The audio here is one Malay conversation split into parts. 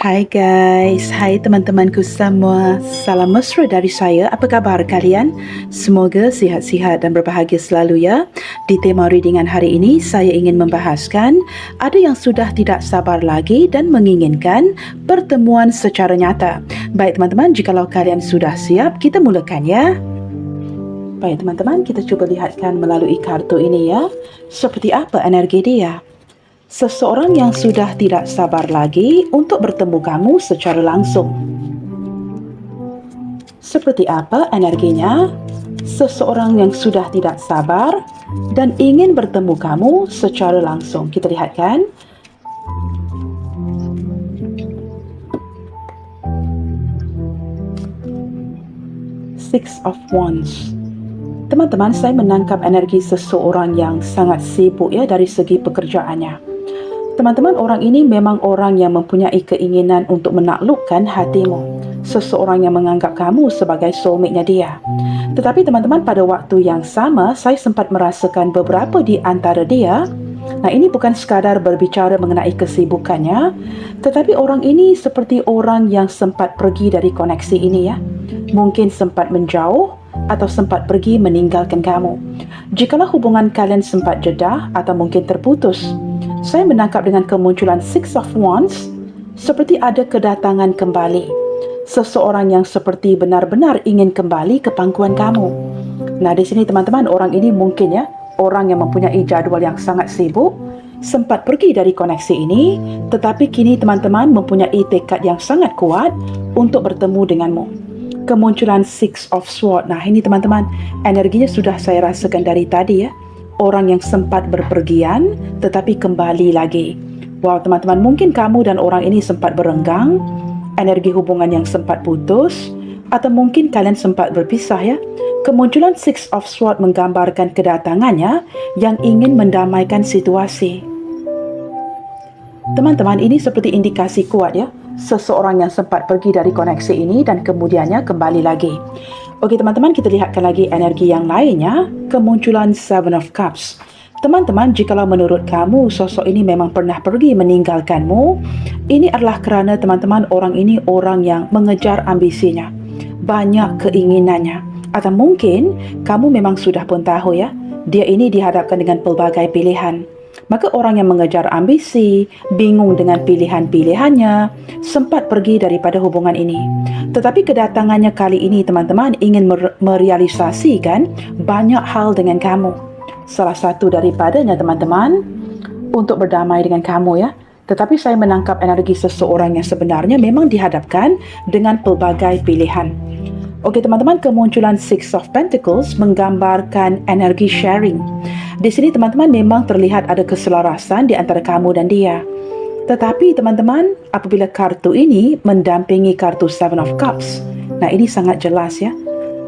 Hai guys, hai teman-temanku semua. Salam mesra dari saya. Apa khabar kalian? Semoga sihat-sihat dan berbahagia selalu ya. Di tema readingan hari ini, saya ingin membahaskan ada yang sudah tidak sabar lagi dan menginginkan pertemuan secara nyata. Baik teman-teman, jikalau kalian sudah siap, kita mulakan ya. Baik teman-teman, kita cuba lihatkan melalui kartu ini ya. Seperti apa energi dia? Seseorang yang sudah tidak sabar lagi untuk bertemu kamu secara langsung. Seperti apa energinya? Seseorang yang sudah tidak sabar dan ingin bertemu kamu secara langsung. Kita lihatkan. Six of Wands. Teman-teman, saya menangkap energi seseorang yang sangat sibuk ya dari segi pekerjaannya. Teman-teman, orang ini memang orang yang mempunyai keinginan untuk menaklukkan hatimu. Seseorang yang menganggap kamu sebagai soulmate-nya dia. Tetapi teman-teman, pada waktu yang sama, saya sempat merasakan beberapa di antara dia. Nah, ini bukan sekadar berbicara mengenai kesibukannya, tetapi orang ini seperti orang yang sempat pergi dari koneksi ini ya. Mungkin sempat menjauh atau sempat pergi meninggalkan kamu. Jikalau hubungan kalian sempat jeda atau mungkin terputus, saya menangkap dengan kemunculan Six of Wands seperti ada kedatangan kembali. Seseorang yang seperti benar-benar ingin kembali ke pangkuan kamu. Nah, di sini teman-teman, orang ini mungkin ya, orang yang mempunyai jadual yang sangat sibuk, sempat pergi dari koneksi ini, tetapi kini teman-teman mempunyai tekad yang sangat kuat untuk bertemu denganmu. Kemunculan Six of Swords. Nah, ini teman-teman, energinya sudah saya rasakan dari tadi ya. Orang yang sempat berpergian tetapi kembali lagi. Wow, teman-teman, mungkin kamu dan orang ini sempat berenggang, energi hubungan yang sempat putus, atau mungkin kalian sempat berpisah ya. Kemunculan Six of Swords menggambarkan kedatangannya yang ingin mendamaikan situasi. Teman-teman, ini seperti indikasi kuat ya. Seseorang yang sempat pergi dari koneksi ini dan kemudiannya kembali lagi. Okey teman-teman, kita lihatkan lagi energi yang lainnya, kemunculan Seven of Cups. Teman-teman, jikalau menurut kamu sosok ini memang pernah pergi meninggalkanmu, ini adalah kerana teman-teman orang ini orang yang mengejar ambisinya, banyak keinginannya. Atau mungkin kamu memang sudah pun tahu ya, dia ini dihadapkan dengan pelbagai pilihan. Maka orang yang mengejar ambisi, bingung dengan pilihan-pilihannya, sempat pergi daripada hubungan ini. Tetapi kedatangannya kali ini teman-teman ingin merealisasikan banyak hal dengan kamu. Salah satu daripadanya teman-teman, untuk berdamai dengan kamu ya. Tetapi saya menangkap energi seseorang yang sebenarnya memang dihadapkan dengan pelbagai pilihan. Okey teman-teman, kemunculan Six of Pentacles menggambarkan energi sharing. Di sini teman-teman memang terlihat ada keselarasan di antara kamu dan dia. Tetapi teman-teman, apabila kartu ini mendampingi kartu Seven of Cups, nah ini sangat jelas ya.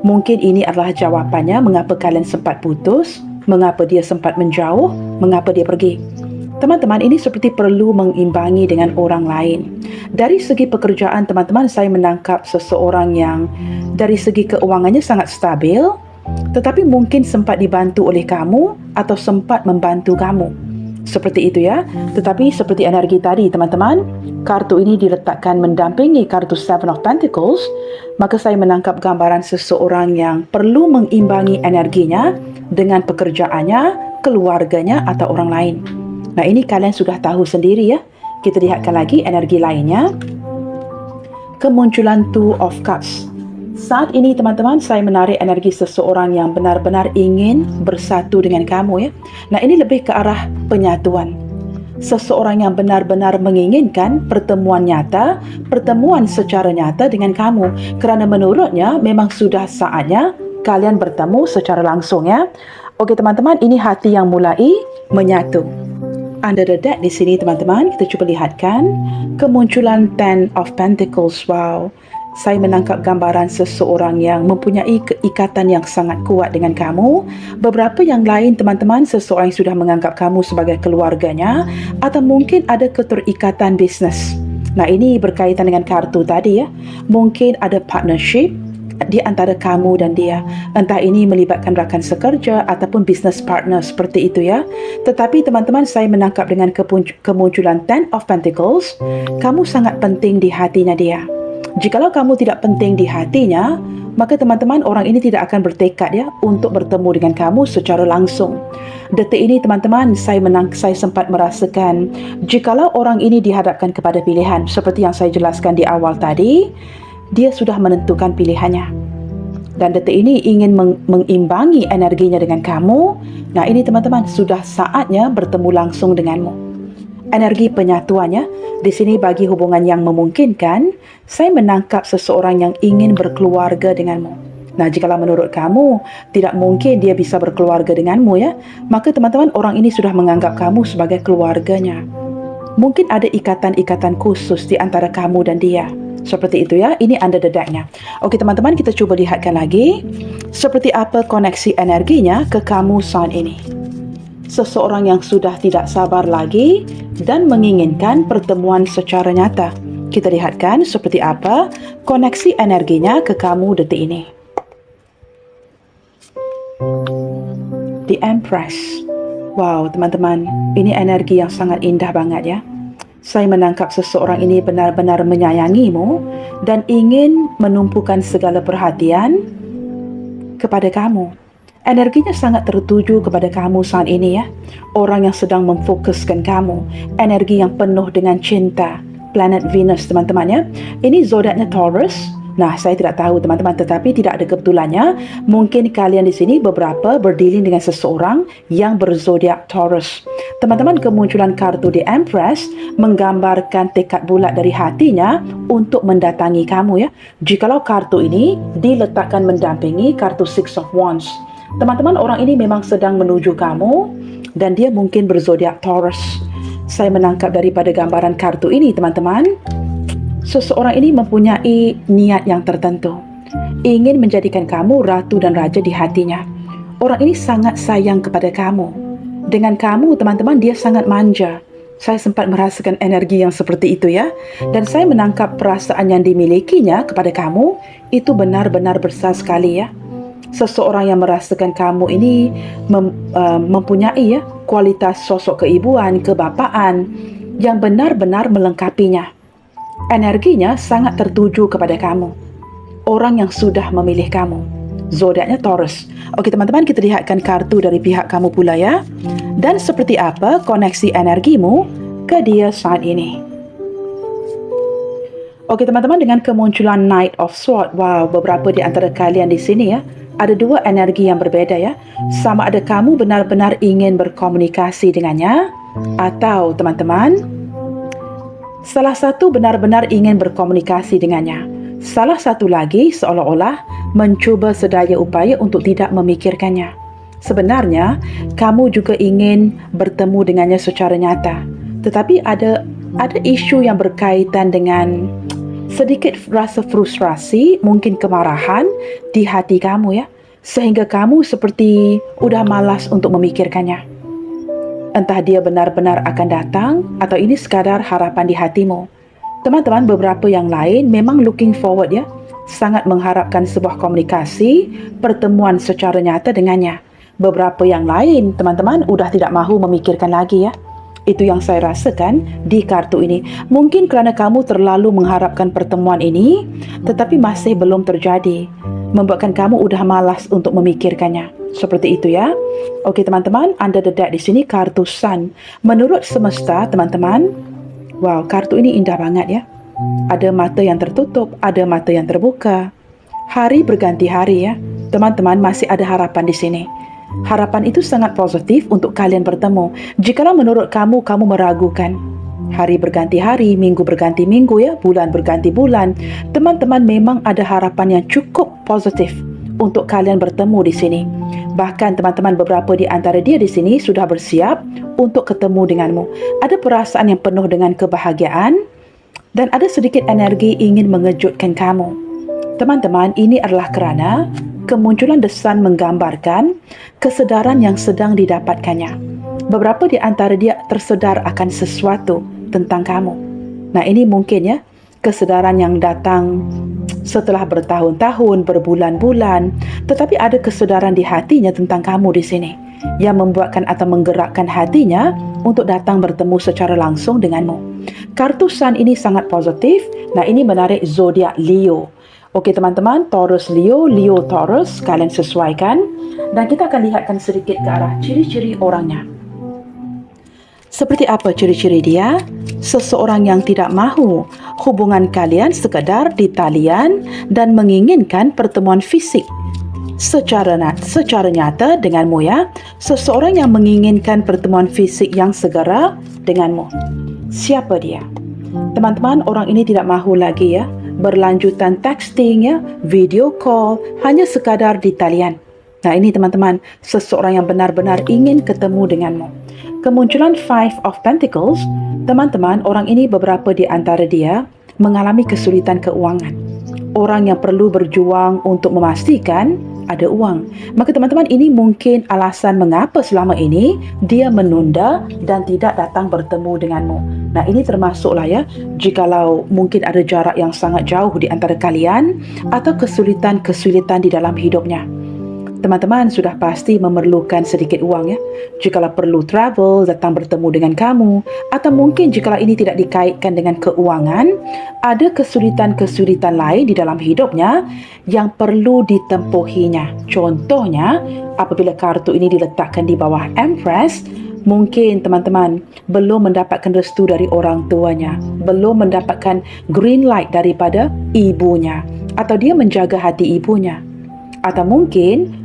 Mungkin ini adalah jawapannya mengapa kalian sempat putus, mengapa dia sempat menjauh, mengapa dia pergi. Teman-teman, ini seperti perlu mengimbangi dengan orang lain. Dari segi pekerjaan teman-teman, saya menangkap seseorang yang dari segi keuangannya sangat stabil, tetapi mungkin sempat dibantu oleh kamu atau sempat membantu kamu. Seperti itu ya. Tetapi seperti energi tadi teman-teman, kartu ini diletakkan mendampingi kartu Seven of Pentacles, maka saya menangkap gambaran seseorang yang perlu mengimbangi energinya dengan pekerjaannya, keluarganya atau orang lain. Nah, ini kalian sudah tahu sendiri ya. Kita lihatkan lagi energi lainnya. Kemunculan Two of Cups. Saat ini teman-teman, saya menarik energi seseorang yang benar-benar ingin bersatu dengan kamu ya. Nah, ini lebih ke arah penyatuan. Seseorang yang benar-benar menginginkan pertemuan nyata, pertemuan secara nyata dengan kamu. Kerana menurutnya memang sudah saatnya kalian bertemu secara langsung ya. Okey teman-teman, ini hati yang mulai menyatu. Under the deck di sini teman-teman, kita cuba lihatkan kemunculan Ten of Pentacles. Wow. Saya menangkap gambaran seseorang yang mempunyai keikatan yang sangat kuat dengan kamu. Beberapa yang lain teman-teman, seseorang yang sudah menganggap kamu sebagai keluarganya, atau mungkin ada keterikatan bisnes. Nah, ini berkaitan dengan kartu tadi ya. Mungkin ada partnership, di antara kamu dan dia. Entah ini melibatkan rakan sekerja ataupun business partner seperti itu ya. Tetapi teman-teman, saya menangkap dengan kemunculan Ten of Pentacles, kamu sangat penting di hatinya dia. Jikalau kamu tidak penting di hatinya, maka teman-teman, orang ini tidak akan bertekad ya untuk bertemu dengan kamu secara langsung. Detik ini teman-teman, saya sempat merasakan jikalau orang ini dihadapkan kepada pilihan seperti yang saya jelaskan di awal tadi, dia sudah menentukan pilihannya. Dan detik ini ingin mengimbangi energinya dengan kamu. Nah, ini teman-teman, sudah saatnya bertemu langsung denganmu. Energi penyatuannya di sini bagi hubungan yang memungkinkan, saya menangkap seseorang yang ingin berkeluarga denganmu. Nah, jikalau menurut kamu tidak mungkin dia bisa berkeluarga denganmu ya, maka teman-teman, orang ini sudah menganggap kamu sebagai keluarganya. Mungkin ada ikatan-ikatan khusus di antara kamu dan dia. Seperti itu ya, ini anda dedaknya. Okey teman-teman, kita cuba lihatkan lagi seperti apa koneksi energinya ke kamu saat ini. Seseorang yang sudah tidak sabar lagi dan menginginkan pertemuan secara nyata. Kita lihatkan seperti apa koneksi energinya ke kamu detik ini. The Empress. Wow teman-teman, ini energi yang sangat indah banget ya. Saya menangkap seseorang ini benar-benar menyayangimu dan ingin menumpukan segala perhatian kepada kamu. Energinya sangat tertuju kepada kamu saat ini ya. Orang yang sedang memfokuskan kamu. Energi yang penuh dengan cinta. Planet Venus teman-teman ya. Ini zodiaknya Taurus. Nah, saya tidak tahu teman-teman, tetapi tidak ada kebetulannya. Mungkin kalian di sini beberapa berdealing dengan seseorang yang berzodiak Taurus. Teman-teman, kemunculan kartu The Empress menggambarkan tekad bulat dari hatinya untuk mendatangi kamu ya. Jikalau kartu ini diletakkan mendampingi kartu Six of Wands, teman-teman, orang ini memang sedang menuju kamu dan dia mungkin berzodiak Taurus. Saya menangkap daripada gambaran kartu ini teman-teman, seseorang ini mempunyai niat yang tertentu, ingin menjadikan kamu ratu dan raja di hatinya. Orang ini sangat sayang kepada kamu. Dengan kamu teman-teman, dia sangat manja. Saya sempat merasakan energi yang seperti itu ya. Dan saya menangkap perasaan yang dimilikinya kepada kamu itu benar-benar besar sekali ya. Seseorang yang merasakan kamu ini mempunyai ya kualitas sosok keibuan, kebapaan yang benar-benar melengkapinya. Energinya sangat tertuju kepada kamu. Orang yang sudah memilih kamu. Zodiaknya Taurus. Okey teman-teman, kita lihatkan kartu dari pihak kamu pula ya. Dan seperti apa koneksi energimu ke dia saat ini. Okey teman-teman, dengan kemunculan Knight of Swords. Wow, beberapa di antara kalian di sini ya, ada dua energi yang berbeda ya. Sama ada kamu benar-benar ingin berkomunikasi dengannya, atau teman-teman, salah satu benar-benar ingin berkomunikasi dengannya. Salah satu lagi seolah-olah mencuba sedaya upaya untuk tidak memikirkannya. Sebenarnya, kamu juga ingin bertemu dengannya secara nyata. Tetapi ada isu yang berkaitan dengan sedikit rasa frustrasi, mungkin kemarahan di hati kamu ya. Sehingga kamu seperti udah malas untuk memikirkannya. Entah dia benar-benar akan datang atau ini sekadar harapan di hatimu. Teman-teman, beberapa yang lain memang looking forward ya. Sangat mengharapkan sebuah komunikasi, pertemuan secara nyata dengannya. Beberapa yang lain, teman-teman, udah tidak mahu memikirkan lagi ya. Itu yang saya rasakan di kartu ini. Mungkin kerana kamu terlalu mengharapkan pertemuan ini, tetapi masih belum terjadi. Membuatkan kamu udah malas untuk memikirkannya. Seperti itu ya. Okey teman-teman, anda dedak di sini kartu Sun. Menurut semesta, teman-teman, wow, kartu ini indah banget ya. Ada mata yang tertutup, ada mata yang terbuka. Hari berganti hari ya. Teman-teman, masih ada harapan di sini. Harapan itu sangat positif untuk kalian bertemu. Jikalau menurut kamu meragukan, hari berganti hari, minggu berganti minggu ya, bulan berganti bulan, teman-teman, memang ada harapan yang cukup positif untuk kalian bertemu di sini. Bahkan teman-teman, beberapa di antara dia di sini sudah bersiap untuk ketemu denganmu. Ada perasaan yang penuh dengan kebahagiaan dan ada sedikit energi ingin mengejutkan kamu. Teman-teman, ini adalah kerana kemunculan The Sun menggambarkan kesedaran yang sedang didapatkannya. Beberapa di antara dia tersedar akan sesuatu tentang kamu. Nah, ini mungkin ya, kesedaran yang datang setelah bertahun-tahun, berbulan-bulan, tetapi ada kesedaran di hatinya tentang kamu di sini yang membuatkan atau menggerakkan hatinya untuk datang bertemu secara langsung denganmu. Kartu Sun ini sangat positif. Nah, ini menarik zodiak Leo. Okey teman-teman, Taurus Leo, Leo Taurus, kalian sesuaikan dan kita akan lihatkan sedikit ke arah ciri-ciri orangnya. Seperti apa ciri-ciri dia? Seseorang yang tidak mahu hubungan kalian sekadar di talian dan menginginkan pertemuan fisik secara nyata denganmu ya. Seseorang yang menginginkan pertemuan fisik yang segera denganmu. Siapa dia? Teman-teman, orang ini tidak mahu lagi ya berlanjutan texting ya, video call, hanya sekadar di talian. Nah, ini teman-teman, seseorang yang benar-benar ingin ketemu denganmu. Kemunculan Five of Pentacles, teman-teman, orang ini beberapa di antara dia mengalami kesulitan keuangan. Orang yang perlu berjuang untuk memastikan ada uang. Maka teman-teman, ini mungkin alasan mengapa selama ini dia menunda dan tidak datang bertemu denganmu. Nah, ini termasuklah ya, jikalau mungkin ada jarak yang sangat jauh di antara kalian atau kesulitan-kesulitan di dalam hidupnya. Teman-teman sudah pasti memerlukan sedikit uang ya. Jikalau perlu travel, datang bertemu dengan kamu, atau mungkin jikalau ini tidak dikaitkan dengan keuangan, ada kesulitan-kesulitan lain di dalam hidupnya yang perlu ditempuhinya. Contohnya, apabila kartu ini diletakkan di bawah Empress, mungkin teman-teman belum mendapatkan restu dari orang tuanya, belum mendapatkan green light daripada ibunya, atau dia menjaga hati ibunya, atau mungkin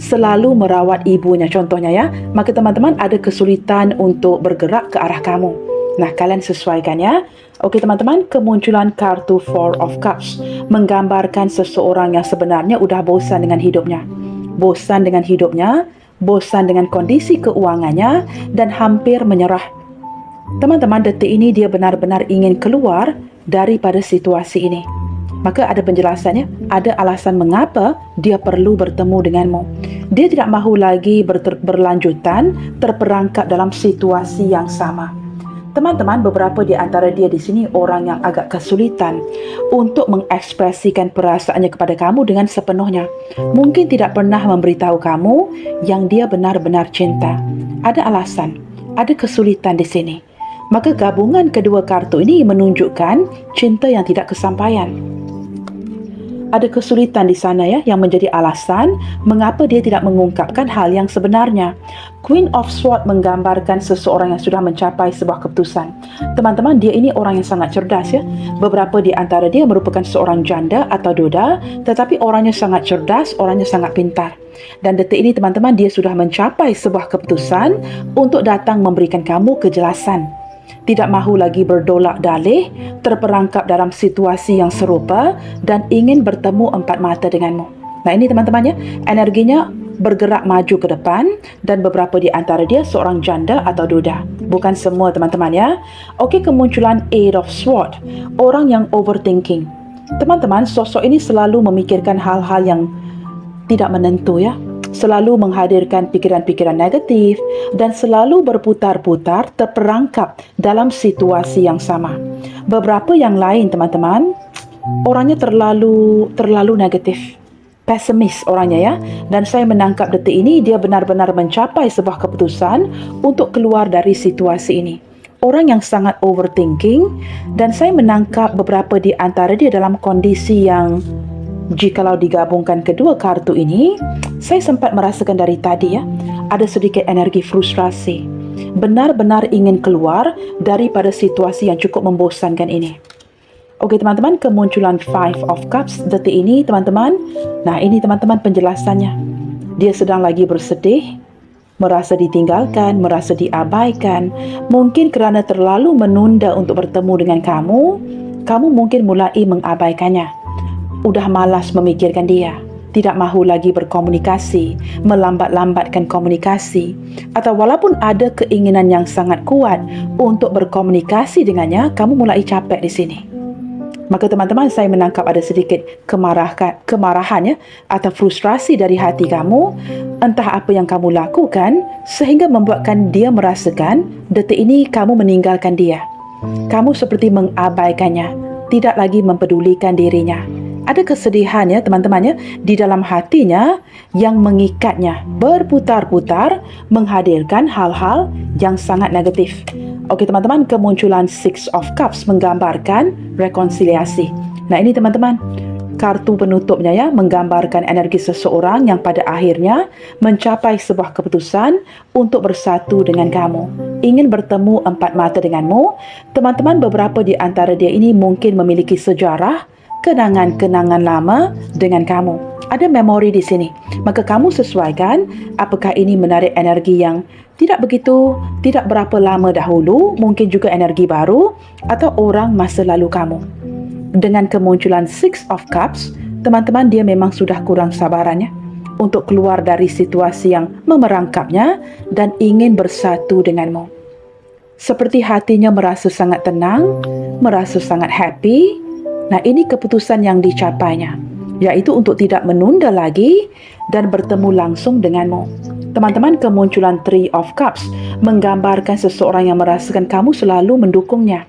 selalu merawat ibunya contohnya ya. Maka teman-teman ada kesulitan untuk bergerak ke arah kamu. Nah, kalian sesuaikan ya. Okey teman-teman, kemunculan kartu Four of Cups menggambarkan seseorang yang sebenarnya udah bosan dengan hidupnya. Bosan dengan hidupnya, bosan dengan kondisi keuangannya dan hampir menyerah. Teman-teman, detik ini dia benar-benar ingin keluar daripada situasi ini. Maka ada penjelasannya, ada alasan mengapa dia perlu bertemu denganmu. Dia tidak mahu lagi berlanjutan terperangkap dalam situasi yang sama. Teman-teman, beberapa di antara dia di sini orang yang agak kesulitan untuk mengekspresikan perasaannya kepada kamu dengan sepenuhnya. Mungkin tidak pernah memberitahu kamu yang dia benar-benar cinta. Ada alasan, ada kesulitan di sini. Maka gabungan kedua kartu ini menunjukkan cinta yang tidak kesampaian. Ada kesulitan di sana ya yang menjadi alasan mengapa dia tidak mengungkapkan hal yang sebenarnya. Queen of Swords menggambarkan seseorang yang sudah mencapai sebuah keputusan. Teman-teman, dia ini orang yang sangat cerdas ya. Beberapa di antara dia merupakan seorang janda atau duda, tetapi orangnya sangat cerdas, orangnya sangat pintar. Dan detik ini teman-teman, dia sudah mencapai sebuah keputusan untuk datang memberikan kamu kejelasan. Tidak mahu lagi berdolak dalih, terperangkap dalam situasi yang serupa dan ingin bertemu empat mata denganmu. Nah, ini teman-teman ya, energinya bergerak maju ke depan dan beberapa di antara dia seorang janda atau duda. Bukan semua teman-teman ya. Okey, kemunculan Eight of Swords, orang yang overthinking. Teman-teman, sosok ini selalu memikirkan hal-hal yang tidak menentu ya. Selalu menghadirkan pikiran-pikiran negatif dan selalu berputar-putar terperangkap dalam situasi yang sama. Beberapa yang lain teman-teman, orangnya terlalu negatif, pesimis orangnya ya. Dan saya menangkap detik ini dia benar-benar mencapai sebuah keputusan untuk keluar dari situasi ini. Orang yang sangat overthinking dan saya menangkap beberapa di antara dia dalam kondisi yang jikalau digabungkan kedua kartu ini, saya sempat merasakan dari tadi ya, ada sedikit energi frustrasi. Benar-benar ingin keluar daripada situasi yang cukup membosankan ini. Okey teman-teman, kemunculan Five of Cups detik ini teman-teman. Nah, ini teman-teman penjelasannya. Dia sedang lagi bersedih, merasa ditinggalkan, merasa diabaikan. Mungkin kerana terlalu menunda untuk bertemu dengan kamu mungkin mulai mengabaikannya. Udah malas memikirkan dia, tidak mahu lagi berkomunikasi, melambat-lambatkan komunikasi, atau walaupun ada keinginan yang sangat kuat untuk berkomunikasi dengannya, kamu mulai capek di sini. Maka teman-teman, saya menangkap ada sedikit kemarahan ya, atau frustrasi dari hati kamu, entah apa yang kamu lakukan sehingga membuatkan dia merasakan detik ini kamu meninggalkan dia. Kamu seperti mengabaikannya. tidak lagi mempedulikan dirinya. Ada kesedihan ya teman-teman ya di dalam hatinya yang mengikatnya berputar-putar menghadirkan hal-hal yang sangat negatif. Okey teman-teman, kemunculan Six of Cups menggambarkan rekonsiliasi. Nah ini teman-teman, kartu penutupnya ya menggambarkan energi seseorang yang pada akhirnya mencapai sebuah keputusan untuk bersatu dengan kamu, ingin bertemu empat mata denganmu. Teman-teman, beberapa di antara dia ini mungkin memiliki sejarah kenangan-kenangan lama dengan kamu. Ada memori di sini. Maka kamu sesuaikan apakah ini menarik energi yang tidak berapa lama dahulu, mungkin juga energi baru atau orang masa lalu kamu. Dengan kemunculan Six of Cups, teman-teman, dia memang sudah kurang sabarannya untuk keluar dari situasi yang memerangkapnya dan ingin bersatu denganmu. Seperti hatinya merasa sangat tenang, merasa sangat happy. Nah, ini keputusan yang dicapainya, yaitu untuk tidak menunda lagi dan bertemu langsung denganmu. Teman-teman, kemunculan Three of Cups menggambarkan seseorang yang merasakan kamu selalu mendukungnya.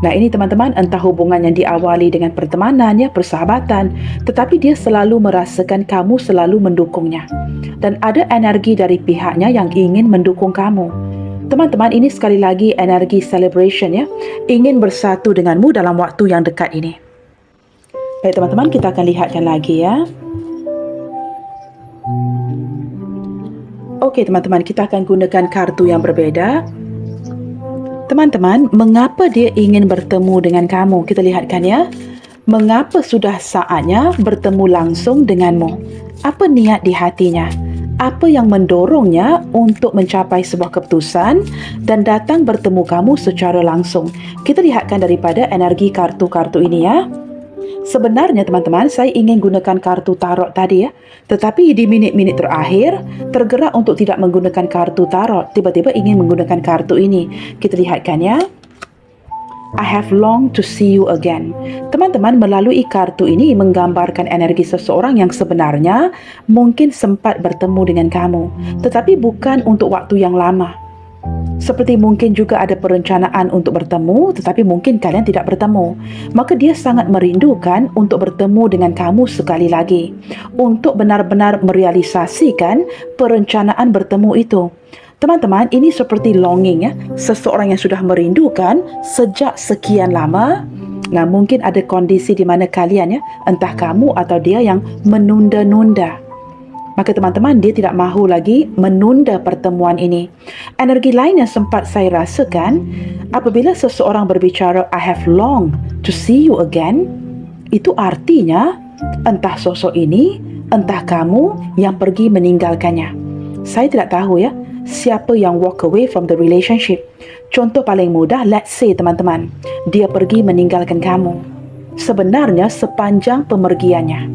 Nah, ini teman-teman, entah hubungan yang diawali dengan pertemanan, ya, persahabatan, tetapi dia selalu merasakan kamu selalu mendukungnya. Dan ada energi dari pihaknya yang ingin mendukung kamu. Teman-teman, ini sekali lagi energi celebration ya, ingin bersatu denganmu dalam waktu yang dekat ini. Baik teman-teman, kita akan lihatkan lagi ya. Okey teman-teman, kita akan gunakan kartu yang berbeza. Teman-teman, mengapa dia ingin bertemu dengan kamu? Kita lihatkan ya. Mengapa sudah saatnya bertemu langsung denganmu? Apa niat di hatinya? Apa yang mendorongnya untuk mencapai sebuah keputusan dan datang bertemu kamu secara langsung? Kita lihatkan daripada energi kartu-kartu ini ya. Sebenarnya teman-teman, saya ingin gunakan kartu tarot tadi ya. Tetapi di minit-minit terakhir, tergerak untuk tidak menggunakan kartu tarot. Tiba-tiba ingin menggunakan kartu ini. Kita lihatkan ya. I have longed to see you again. Teman-teman, melalui kartu ini menggambarkan energi seseorang yang sebenarnya mungkin sempat bertemu dengan kamu, tetapi bukan untuk waktu yang lama. Seperti mungkin juga ada perencanaan untuk bertemu, tetapi mungkin kalian tidak bertemu. Maka dia sangat merindukan untuk bertemu dengan kamu sekali lagi, untuk benar-benar merealisasikan perencanaan bertemu itu. Teman-teman, ini seperti longing ya, seseorang yang sudah merindukan sejak sekian lama. Nah, mungkin ada kondisi di mana kalian ya, entah kamu atau dia yang menunda-nunda. Maka teman-teman, dia tidak mahu lagi menunda pertemuan ini. Energi lain yang sempat saya rasakan, apabila seseorang berbicara I have longed to see you again, itu artinya entah sosok ini, entah kamu yang pergi meninggalkannya. Saya tidak tahu ya, siapa yang walk away from the relationship. Contoh paling mudah, let's say teman-teman, dia pergi meninggalkan kamu. Sebenarnya sepanjang pemergiannya,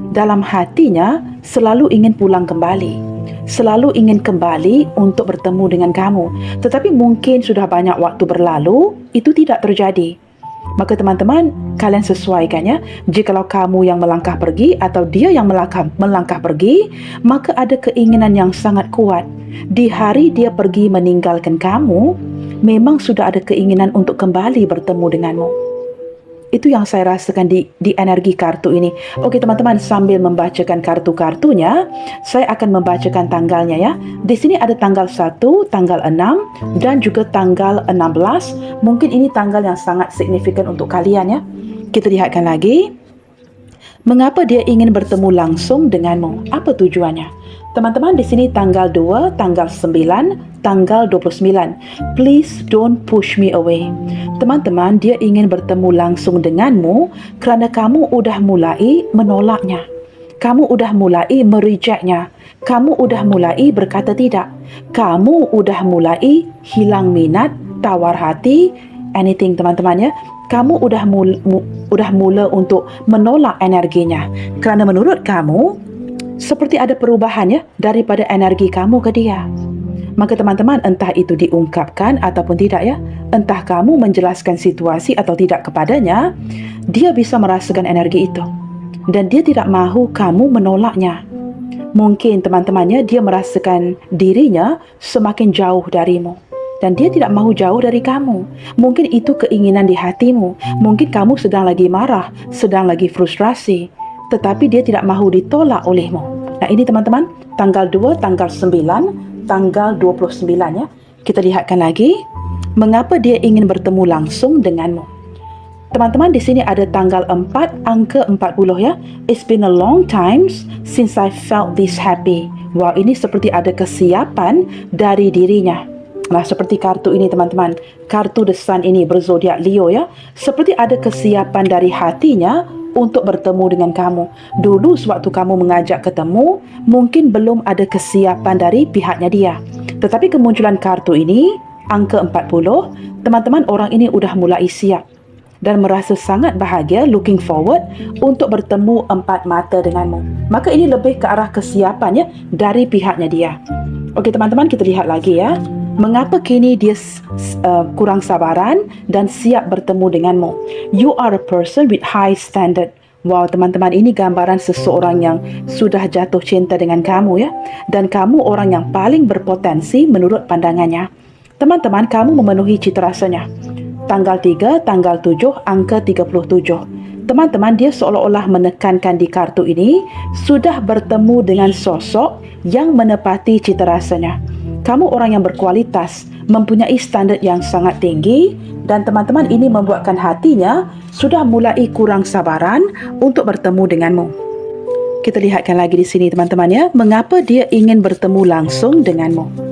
dalam hatinya selalu ingin pulang kembali, selalu ingin kembali untuk bertemu dengan kamu. Tetapi mungkin sudah banyak waktu berlalu, itu tidak terjadi. Maka teman-teman, kalian sesuaikannya. Jikalau kamu yang melangkah pergi atau dia yang melangkah pergi, maka ada keinginan yang sangat kuat. Di hari dia pergi meninggalkan kamu, memang sudah ada keinginan untuk kembali bertemu denganmu. Itu yang saya rasakan di energi kartu ini. Okey teman-teman, sambil membacakan kartu-kartunya, saya akan membacakan tanggalnya ya. Di sini ada tanggal 1, tanggal 6 dan juga tanggal 16. Mungkin ini tanggal yang sangat signifikan untuk kalian ya. Kita lihatkan lagi. Mengapa dia ingin bertemu langsung denganmu? Apa tujuannya? Teman-teman, di sini tanggal 2, tanggal 9, tanggal 29. Please don't push me away. Teman-teman, dia ingin bertemu langsung denganmu kerana kamu udah mulai menolaknya. Kamu udah mulai merejectnya. Kamu udah mulai berkata tidak. Kamu udah mulai hilang minat, tawar hati, anything teman-teman ya. Kamu udah mula untuk menolak energinya. Kerana menurut kamu, seperti ada perubahan ya daripada energi kamu ke dia. Maka teman-teman, entah itu diungkapkan ataupun tidak ya, entah kamu menjelaskan situasi atau tidak kepadanya, dia bisa merasakan energi itu. Dan dia tidak mahu kamu menolaknya. Mungkin teman-temannya dia merasakan dirinya semakin jauh darimu. dan dia tidak mahu jauh dari kamu. Mungkin itu keinginan di hatimu. Mungkin kamu sedang lagi marah, sedang lagi frustrasi, tetapi dia tidak mahu ditolak olehmu. Nah, ini teman-teman, tanggal 2, tanggal 9, tanggal 29 ya. Kita lihatkan lagi, mengapa dia ingin bertemu langsung denganmu. Teman-teman, di sini ada tanggal 4, angka 40 ya. It's been a long time since I felt this happy. Wow, ini seperti ada kesiapan dari dirinya. Nah, seperti kartu ini teman-teman. Kartu The Sun ini berzodiak Leo ya. Seperti ada kesiapan dari hatinya untuk bertemu dengan kamu. Dulu sewaktu kamu mengajak ketemu, mungkin belum ada kesiapan dari pihaknya dia. Tetapi kemunculan kartu ini, angka 40, teman-teman, orang ini udah mulai siap dan merasa sangat bahagia, looking forward untuk bertemu empat mata denganmu. Maka ini lebih ke arah kesiapan ya dari pihaknya dia. Okey teman-teman, kita lihat lagi ya. Mengapa kini dia kurang sabaran dan siap bertemu denganmu? You are a person with high standard. Wow teman-teman, ini gambaran seseorang yang sudah jatuh cinta dengan kamu ya. Dan kamu orang yang paling berpotensi menurut pandangannya. Teman-teman, kamu memenuhi cita rasanya. Tanggal 3, tanggal 7, angka 37. Teman-teman, dia seolah-olah menekankan di kartu ini sudah bertemu dengan sosok yang menepati cita rasanya. Kamu orang yang berkualitas, mempunyai standard yang sangat tinggi, dan teman-teman, ini membuatkan hatinya sudah mulai kurang sabaran untuk bertemu denganmu. Kita lihatkan lagi di sini teman-teman ya, mengapa dia ingin bertemu langsung denganmu.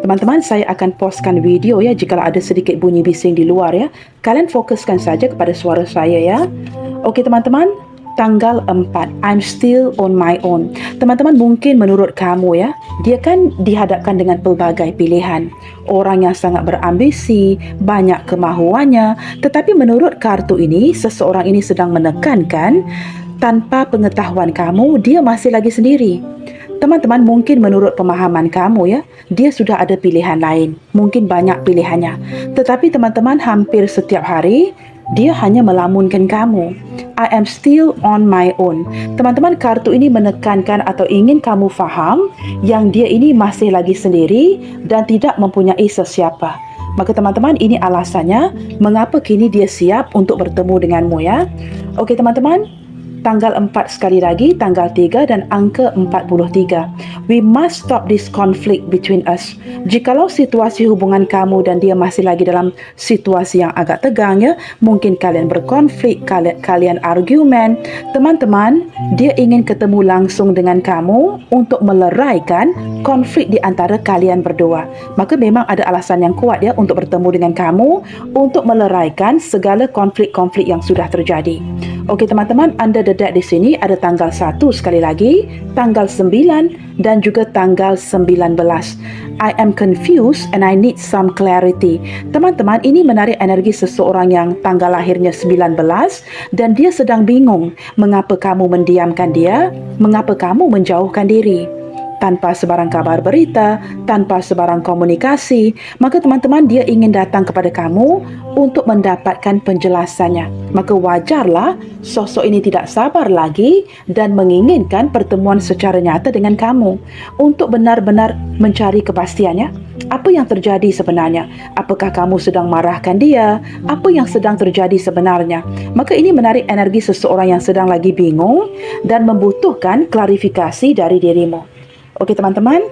Teman-teman, saya akan postkan video ya jika ada sedikit bunyi bising di luar ya. Kalian fokuskan saja kepada suara saya ya. Okey teman-teman, tanggal 4, I'm still on my own. Teman-teman, mungkin menurut kamu ya, dia kan dihadapkan dengan pelbagai pilihan. Orang yang sangat berambisi, banyak kemahuannya. Tetapi menurut kartu ini, seseorang ini sedang menekankan tanpa pengetahuan kamu, dia masih lagi sendiri. Teman-teman, mungkin menurut pemahaman kamu ya, dia sudah ada pilihan lain. Mungkin banyak pilihannya. Tetapi teman-teman, hampir setiap hari, dia hanya melamunkan kamu. I am still on my own. Teman-teman, kartu ini menekankan atau ingin kamu faham yang dia ini masih lagi sendiri dan tidak mempunyai sesiapa. Maka teman-teman, ini alasannya mengapa kini dia siap untuk bertemu denganmu ya. Okey teman-teman, tanggal 4 sekali lagi, tanggal 3 dan angka 43. We must stop this conflict between us. Jikalau situasi hubungan kamu dan dia masih lagi dalam situasi yang agak tegang ya, mungkin kalian berkonflik, kalian argumen, teman-teman, dia ingin ketemu langsung dengan kamu untuk meleraikan konflik di antara kalian berdua. Maka memang ada alasan yang kuat ya untuk bertemu dengan kamu untuk meleraikan segala konflik-konflik yang sudah terjadi. Okey teman-teman, anda dedak di sini ada tanggal 1 sekali lagi, tanggal 9 dan juga tanggal 19. I am confused and I need some clarity. Teman-teman, ini menarik energi seseorang yang tanggal lahirnya 19 dan dia sedang bingung mengapa kamu mendiamkan dia, mengapa kamu menjauhkan diri. Tanpa sebarang kabar berita, tanpa sebarang komunikasi, maka teman-teman, dia ingin datang kepada kamu untuk mendapatkan penjelasannya. Maka wajarlah sosok ini tidak sabar lagi dan menginginkan pertemuan secara nyata dengan kamu untuk benar-benar mencari kepastiannya. Apa yang terjadi sebenarnya? Apakah kamu sedang marahkan dia? Apa yang sedang terjadi sebenarnya? Maka ini menarik energi seseorang yang sedang lagi bingung dan membutuhkan klarifikasi dari dirimu. Okey teman-teman,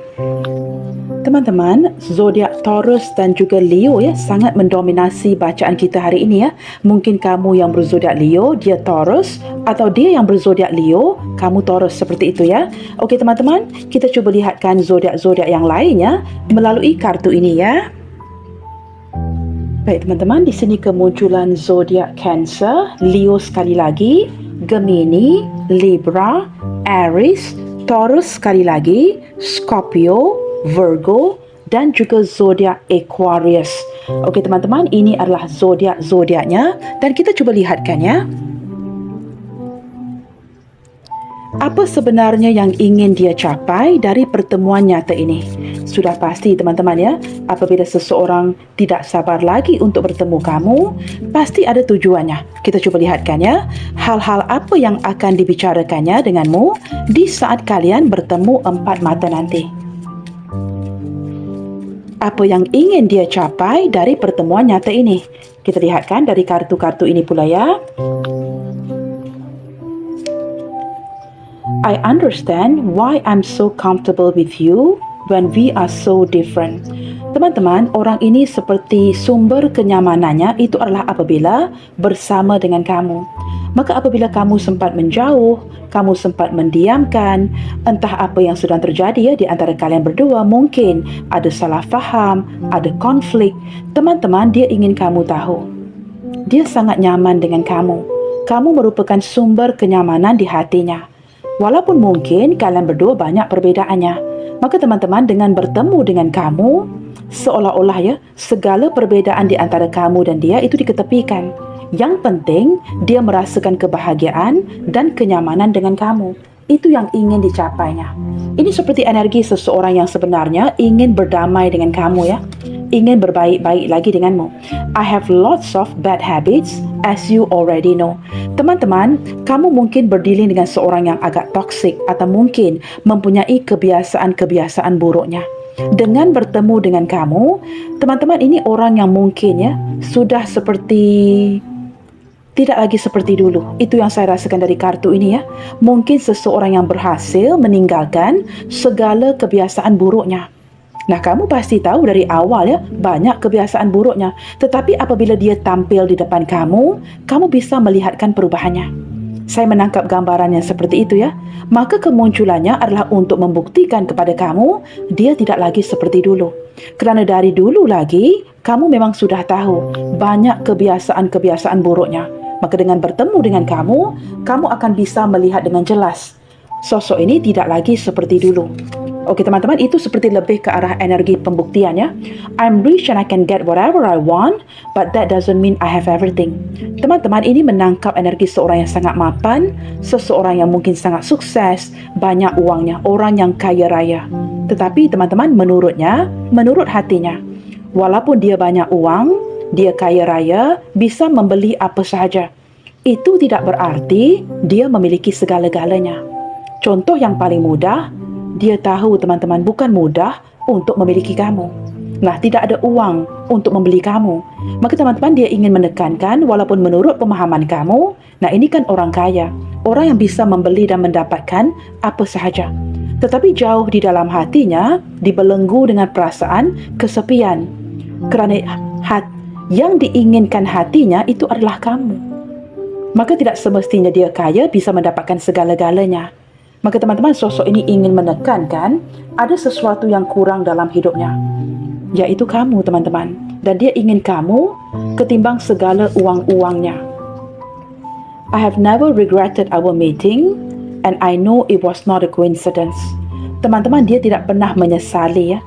zodiak Taurus dan juga Leo ya sangat mendominasi bacaan kita hari ini ya. Mungkin kamu yang berzodiak Leo, dia Taurus, atau dia yang berzodiak Leo, kamu Taurus, seperti itu ya. Okey teman-teman, kita cuba lihatkan zodiak-zodiak yang lainnya melalui kartu ini ya. Baik teman-teman, di sini kemunculan zodiak Cancer, Leo sekali lagi, Gemini, Libra, Aries, Taurus sekali lagi, Scorpio, Virgo dan juga zodiak Aquarius. Okey teman-teman, ini adalah zodiaknya dan kita cuba lihatkan ya. Apa sebenarnya yang ingin dia capai dari pertemuan nyata ini? Sudah pasti teman-teman ya, apabila seseorang tidak sabar lagi untuk bertemu kamu, pasti ada tujuannya. Kita cuba lihatkan ya, hal-hal apa yang akan dibicarakannya denganmu di saat kalian bertemu empat mata nanti. Apa yang ingin dia capai dari pertemuan nyata ini? Kita lihatkan dari kartu-kartu ini pula ya. I understand why I'm so comfortable with you when we are so different. Teman-teman, orang ini seperti sumber kenyamanannya itu adalah apabila bersama dengan kamu. Maka apabila kamu sempat menjauh, kamu sempat mendiamkan, entah apa yang sedang terjadi ya di antara kalian berdua, mungkin ada salah faham, ada konflik. Teman-teman, dia ingin kamu tahu. Dia sangat nyaman dengan kamu. Kamu merupakan sumber kenyamanan di hatinya. Walaupun mungkin kalian berdua banyak perbedaannya, maka teman-teman dengan bertemu dengan kamu, seolah-olah ya, segala perbedaan di antara kamu dan dia itu diketepikan. Yang penting, dia merasakan kebahagiaan dan kenyamanan dengan kamu. Itu yang ingin dicapainya. Ini seperti energi seseorang yang sebenarnya ingin berdamai dengan kamu ya. Ingin berbaik-baik lagi denganmu. I have lots of bad habits as you already know. Teman-teman, kamu mungkin berdealing dengan seorang yang agak toksik atau mungkin mempunyai kebiasaan-kebiasaan buruknya. Dengan bertemu dengan kamu, teman-teman, ini orang yang mungkin ya sudah seperti tidak lagi seperti dulu. Itu yang saya rasakan dari kartu ini ya. Mungkin seseorang yang berhasil meninggalkan segala kebiasaan buruknya. Nah, kamu pasti tahu dari awal ya, banyak kebiasaan buruknya. Tetapi apabila dia tampil di depan kamu, kamu bisa melihatkan perubahannya. Saya menangkap gambarannya seperti itu ya. Maka kemunculannya adalah untuk membuktikan kepada kamu, dia tidak lagi seperti dulu. Kerana dari dulu lagi, kamu memang sudah tahu banyak kebiasaan-kebiasaan buruknya. Maka dengan bertemu dengan kamu, kamu akan bisa melihat dengan jelas. Sosok ini tidak lagi seperti dulu. Okey teman-teman, itu seperti lebih ke arah energi pembuktian ya. I'm rich and I can get whatever I want, but that doesn't mean I have everything. Teman-teman, ini menangkap energi seorang yang sangat mapan, seseorang yang mungkin sangat sukses, banyak uangnya, orang yang kaya raya. Tetapi teman-teman, menurutnya, menurut hatinya, walaupun dia banyak uang, dia kaya raya, bisa membeli apa sahaja, itu tidak berarti dia memiliki segala-galanya. Contoh yang paling mudah, dia tahu teman-teman bukan mudah untuk memiliki kamu. Nah, tidak ada uang untuk membeli kamu. Maka teman-teman, dia ingin menekankan walaupun menurut pemahaman kamu, nah ini kan orang kaya, orang yang bisa membeli dan mendapatkan apa sahaja. Tetapi jauh di dalam hatinya dibelenggu dengan perasaan kesepian. Kerana yang diinginkan hatinya itu adalah kamu. Maka tidak semestinya dia kaya bisa mendapatkan segala-galanya. Maka teman-teman, sosok ini ingin menekankan ada sesuatu yang kurang dalam hidupnya, yaitu kamu teman-teman. Dan dia ingin kamu ketimbang segala uang-uangnya. I have never regretted our meeting and I know it was not a coincidence. Teman-teman, dia tidak pernah menyesali ya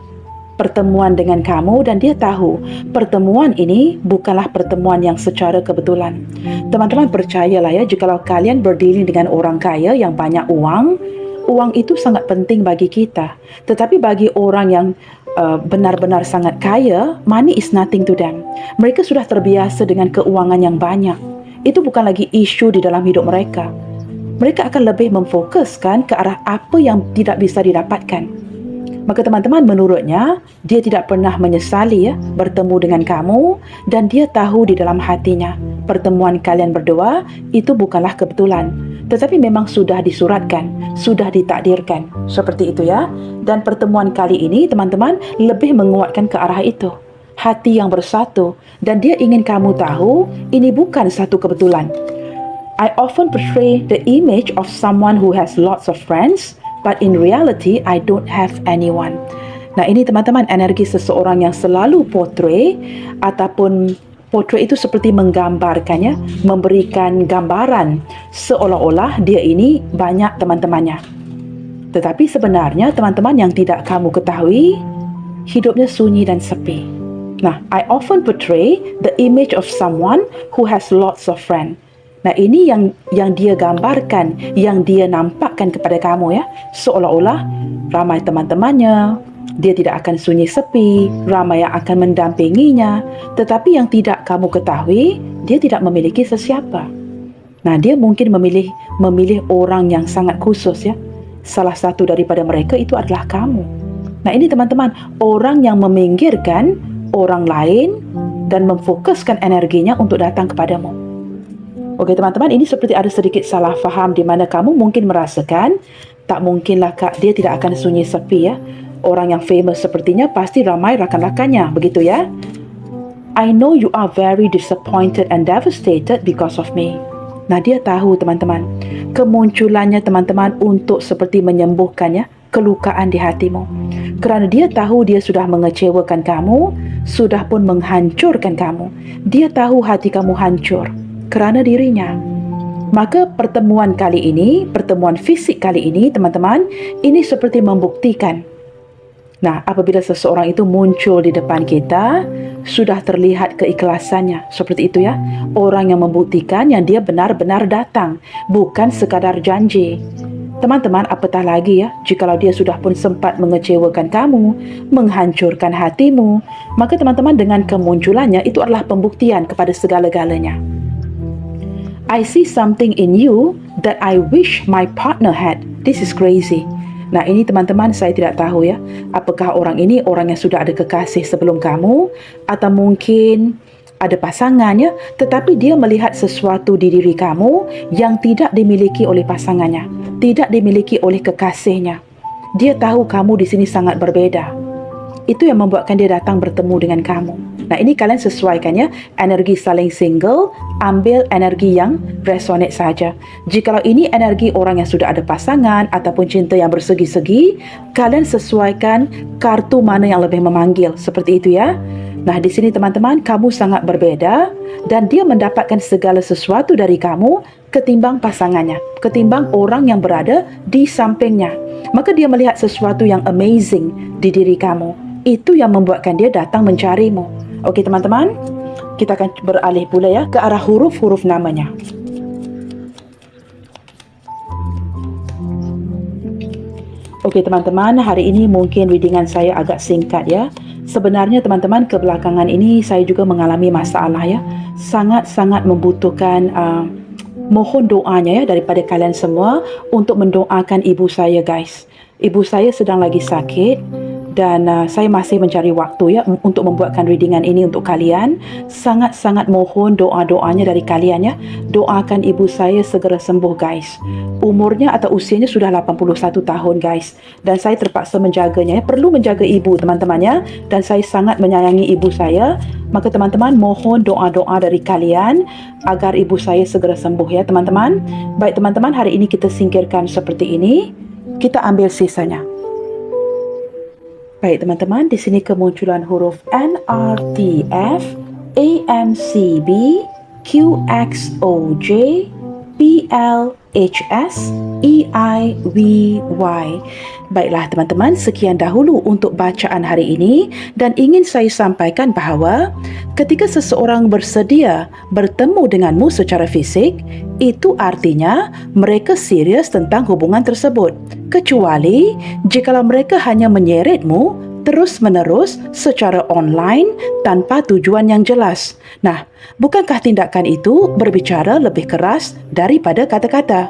pertemuan dengan kamu, dan dia tahu pertemuan ini bukanlah pertemuan yang secara kebetulan. Teman-teman, percayalah ya, jikalau kalian berdealing dengan orang kaya yang banyak uang, uang itu sangat penting bagi kita. Tetapi bagi orang yang benar-benar sangat kaya, money is nothing to them. Mereka sudah terbiasa dengan keuangan yang banyak. Itu bukan lagi isu di dalam hidup mereka. Mereka akan lebih memfokuskan ke arah apa yang tidak bisa didapatkan. Maka teman-teman, menurutnya, dia tidak pernah menyesali ya bertemu dengan kamu, dan dia tahu di dalam hatinya pertemuan kalian berdua itu bukanlah kebetulan, tetapi memang sudah disuratkan, sudah ditakdirkan. Seperti itu ya. Dan pertemuan kali ini teman-teman lebih menguatkan ke arah itu. Hati yang bersatu, dan dia ingin kamu tahu ini bukan satu kebetulan. I often portray the image of someone who has lots of friends, but in reality, I don't have anyone. Nah, ini teman-teman, energi seseorang yang selalu portray, ataupun portray itu seperti menggambarkannya, memberikan gambaran seolah-olah dia ini banyak teman-temannya. Tetapi sebenarnya teman-teman, yang tidak kamu ketahui, hidupnya sunyi dan sepi. Nah, I often portray the image of someone who has lots of friends. Nah, ini yang dia gambarkan, yang dia nampakkan kepada kamu ya, seolah-olah ramai teman-temannya, dia tidak akan sunyi sepi, ramai yang akan mendampinginya. Tetapi yang tidak kamu ketahui, dia tidak memiliki sesiapa. Nah, dia mungkin memilih orang yang sangat khusus ya. Salah satu daripada mereka itu adalah kamu. Nah, ini teman-teman, orang yang meminggirkan orang lain dan memfokuskan energinya untuk datang kepadamu. Okey teman-teman, ini seperti ada sedikit salah faham di mana kamu mungkin merasakan, tak mungkinlah Kak, dia tidak akan sunyi sepi ya. Orang yang famous sepertinya pasti ramai rakan-rakannya, begitu ya. I know you are very disappointed and devastated because of me. Nah, dia tahu teman-teman, kemunculannya teman-teman untuk seperti menyembuhkannya kelukaan di hatimu. Kerana dia tahu dia sudah mengecewakan kamu, sudah pun menghancurkan kamu. Dia tahu hati kamu hancur kerana dirinya. Maka pertemuan kali ini, pertemuan fisik kali ini teman-teman, ini seperti membuktikan. Nah, apabila seseorang itu muncul di depan kita, sudah terlihat keikhlasannya. Seperti itu ya. Orang yang membuktikan yang dia benar-benar datang, bukan sekadar janji. Teman-teman, apatah lagi ya, jikalau dia sudah pun sempat mengecewakan kamu, menghancurkan hatimu, maka teman-teman dengan kemunculannya itu adalah pembuktian kepada segala-galanya. I see something in you that I wish my partner had. This is crazy. Nah, ini teman-teman, saya tidak tahu ya, apakah orang ini orang yang sudah ada kekasih sebelum kamu, atau mungkin ada pasangannya, tetapi dia melihat sesuatu di diri kamu yang tidak dimiliki oleh pasangannya, tidak dimiliki oleh kekasihnya. Dia tahu kamu di sini sangat berbeda. Itu yang membuatkan dia datang bertemu dengan kamu. Nah, ini kalian sesuaikan ya, energi saling single, ambil energi yang resonate saja. Jikalau ini energi orang yang sudah ada pasangan ataupun cinta yang bersegi-segi, kalian sesuaikan kartu mana yang lebih memanggil, seperti itu ya. Nah, di sini teman-teman, kamu sangat berbeda dan dia mendapatkan segala sesuatu dari kamu ketimbang pasangannya, ketimbang orang yang berada di sampingnya. Maka dia melihat sesuatu yang amazing di diri kamu. Itu yang membuatkan dia datang mencarimu. Okey teman-teman, kita akan beralih pula ya ke arah huruf-huruf namanya. Okey teman-teman, hari ini mungkin readingan saya agak singkat ya. Sebenarnya teman-teman, kebelakangan ini saya juga mengalami masalah ya. Sangat-sangat membutuhkan mohon doanya ya daripada kalian semua untuk mendoakan ibu saya guys. Ibu saya sedang lagi sakit. Dan saya masih mencari waktu ya untuk membuatkan readingan ini untuk kalian. Sangat-sangat mohon doa-doanya dari kalian ya. Doakan ibu saya segera sembuh guys. Umurnya atau usianya sudah 81 tahun guys. Dan saya terpaksa menjaganya ya. Perlu menjaga ibu teman-teman ya. Dan saya sangat menyayangi ibu saya. Maka teman-teman mohon doa-doa dari kalian agar ibu saya segera sembuh ya teman-teman. Baik teman-teman, hari ini kita singkirkan seperti ini. Kita ambil sisanya. Baik teman-teman, di sini kemunculan huruf NRTF, AMCB, QXOJ, PLHS, EIVY. Baiklah teman-teman, sekian dahulu untuk bacaan hari ini dan ingin saya sampaikan bahawa ketika seseorang bersedia bertemu denganmu secara fisik, itu artinya mereka serius tentang hubungan tersebut. Kecuali jikalau mereka hanya menyeretmu terus-menerus secara online tanpa tujuan yang jelas. Nah, bukankah tindakan itu berbicara lebih keras daripada kata-kata?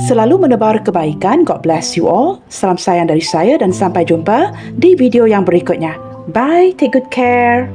Selalu menebar kebaikan. God bless you all. Salam sayang dari saya dan sampai jumpa di video yang berikutnya. Bye, take good care.